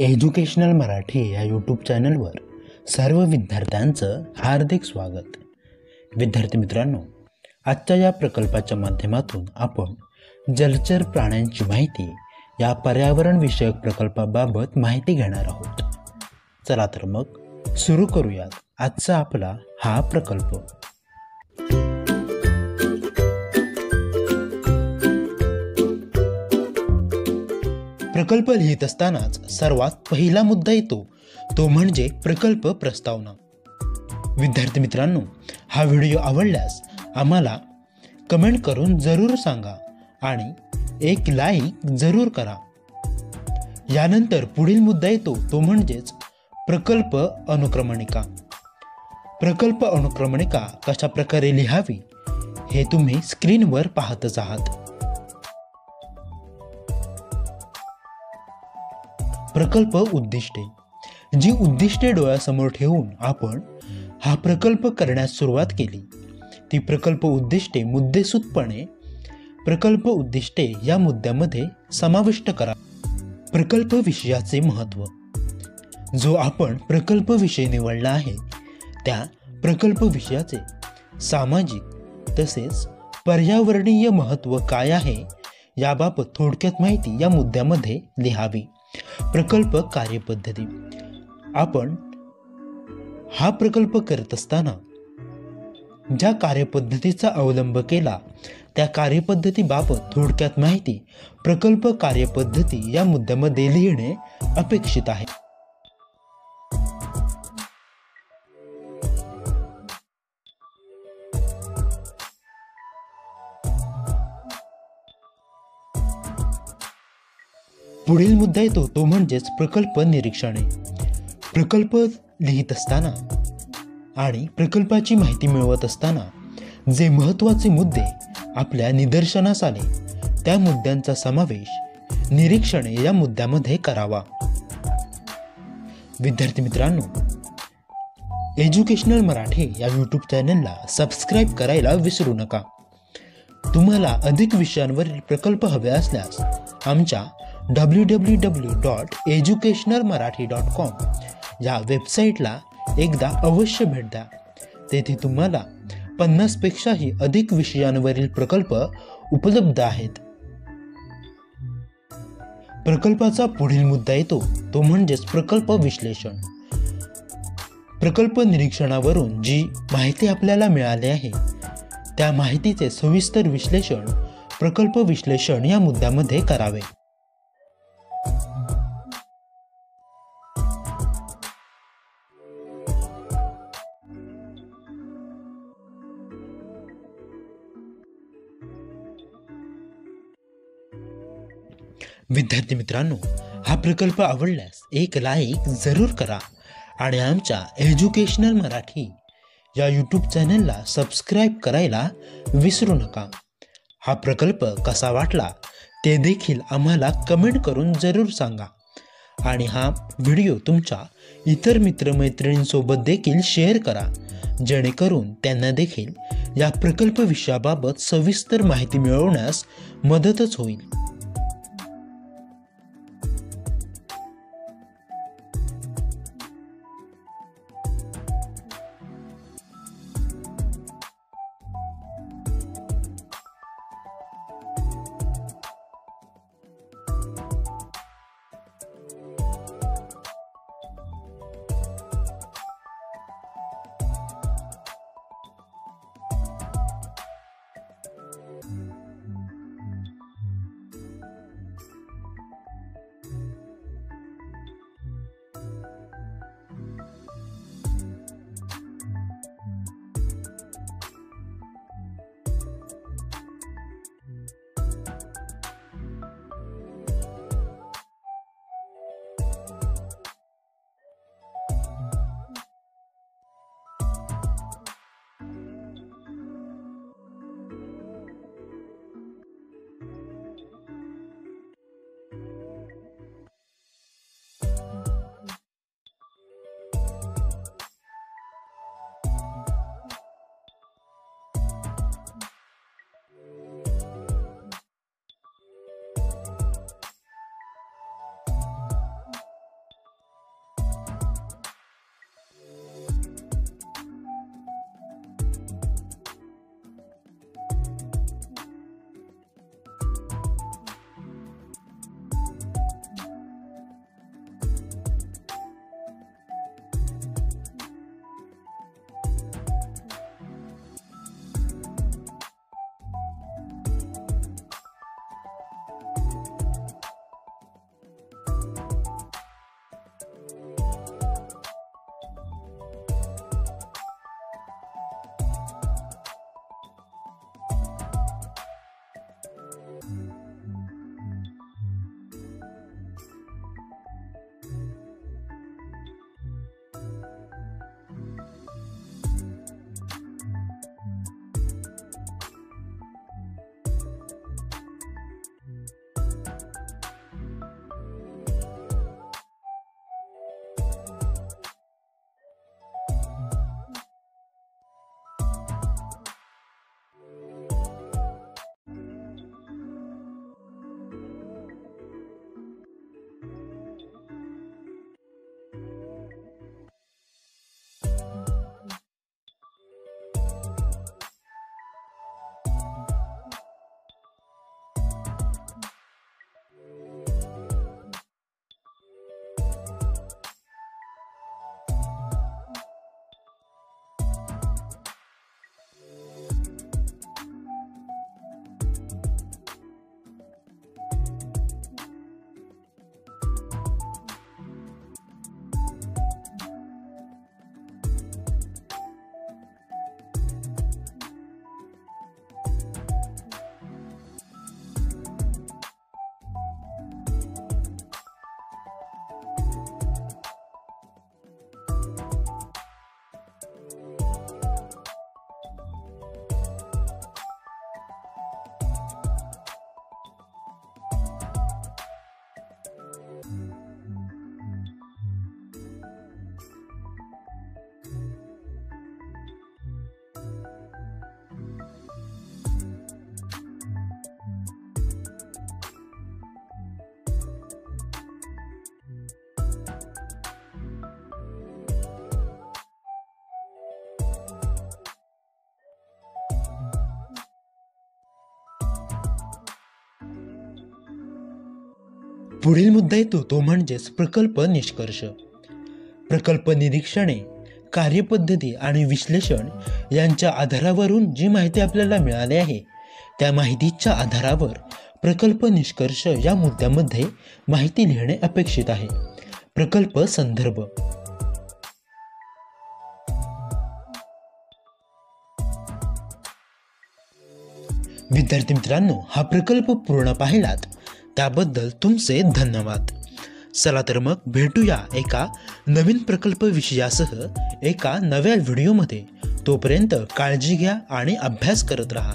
Educational Marathi या YouTube चॅनलवर सर्व विद्यार्थ्यांचं हार्दिक स्वागत। विद्यार्थी मित्रांनो, आजच्या या प्रकल्पाच्या माध्यमातून आपण जलचर प्राण्यांची माहिती या पर्यावरण विषयक प्रकल्पाबाबत माहिती घेणार आहोत। चला तर मग सुरू करूयात आजचा आपला हा प्रकल्प। प्रकल्प लिहित असतानाच सर्वात पहिला मुद्दा येतो तो म्हणजे प्रकल्प प्रस्तावना। विद्यार्थी मित्रांनो, हा व्हिडिओ आवडल्यास आम्हाला कमेंट करून जरूर सांगा आणि एक लाईक जरूर करा। यानंतर पुढील मुद्दा येतो तो म्हणजेच प्रकल्प अनुक्रमणिका। प्रकल्प अनुक्रमणिका कशा प्रकारे लिहावी हे तुम्ही स्क्रीनवर पाहतच आहात। प्रकल्प उद्दिष्टे, जी उद्दिष्टे डोळ्यासमोर ठेवून आपण हा प्रकल्प करण्यास सुरुवात केली ती प्रकल्प उद्दिष्टे मुद्देसूदपणे प्रकल्प उद्दिष्टे या मुद्द्यामध्ये समाविष्ट करा। प्रकल्प विषयाचे महत्त्व, जो आपण प्रकल्प विषय निवडला आहे त्या प्रकल्प विषयाचे सामाजिक तसेच पर्यावरणीय महत्त्व काय आहे याबाबत थोडक्यात माहिती या मुद्द्यामध्ये लिहावी। प्रकल्प कार्यपद्धती, आपण हा प्रकल्प करत असताना ज्या कार्यपद्धतीचा अवलंब केला त्या कार्यपद्धतीबाबत थोडक्यात माहिती प्रकल्प कार्यपद्धती या मुद्द्यामध्ये लिहिणे अपेक्षित आहे। पुढील मुद्दा येतो तो म्हणजेच प्रकल्प निरीक्षणे। प्रकल्प लिहित असताना आणि प्रकल्पाची माहिती मिळवत असताना जे महत्त्वाचे मुद्दे आपल्या निदर्शनास आले त्या मुद्द्यांचा समावेश निरीक्षणे या मुद्द्यामध्ये करावा। विद्यार्थी मित्रांनो, एज्युकेशनल मराठी या यूट्यूब चॅनलला सबस्क्राईब करायला विसरू नका। तुम्हाला अधिक विषयांवरील प्रकल्प हवे असल्यास आमच्या www.educationalmarathi.com या वेबसाईटला एकदा अवश्य भेट द्या। तेथे तुम्हाला 50 पेक्षाही अधिक विषयांवरील प्रकल्प उपलब्ध आहेत। प्रकल्पाचा पुढील मुद्दा येतो तो म्हणजेच प्रकल्प विश्लेषण। प्रकल्प निरीक्षणावरून जी माहिती आपल्याला मिळाली आहे त्या माहितीचे सविस्तर विश्लेषण प्रकल्प विश्लेषण या मुद्द्यामध्ये करावे। विद्यार्थी मित्रांनो, हा प्रकल्प आवडल्यास एक लाईक जरूर करा आणि आमच्या एज्युकेशनल मराठी या यूट्यूब चॅनलला सबस्क्राईब करायला विसरू नका। हा प्रकल्प कसा वाटला ते देखील आम्हाला कमेंट करून जरूर सांगा आणि हा व्हिडिओ तुमच्या इतर मित्रमैत्रिणींसोबत देखील शेअर करा, जेणेकरून त्यांना देखील या प्रकल्प विषयाबाबत सविस्तर माहिती मिळवण्यास मदतच होईल। पुढील मुद्दा येतो तो म्हणजेच प्रकल्प निष्कर्ष. प्रकल्प निरीक्षणे, कार्यपद्धती आणि विश्लेषण यांच्या आधारावरून जी माहिती आपल्याला मिळाली आहे त्या माहितीच्या आधारावर प्रकल्प निष्कर्ष या मुद्द्यामध्ये माहिती लिहिणे अपेक्षित आहे. प्रकल्प संदर्भ. विद्यार्थी मित्रांनो, हा प्रकल्प पूर्ण पाहिलात त्याबद्दल तुमचे धन्यवाद. चला तर मग भेटूया एका नवीन प्रकल्प विषयासह एका नव्या व्हिडिओमध्ये. तोपर्यंत काळजी घ्या आणि अभ्यास करत राहा.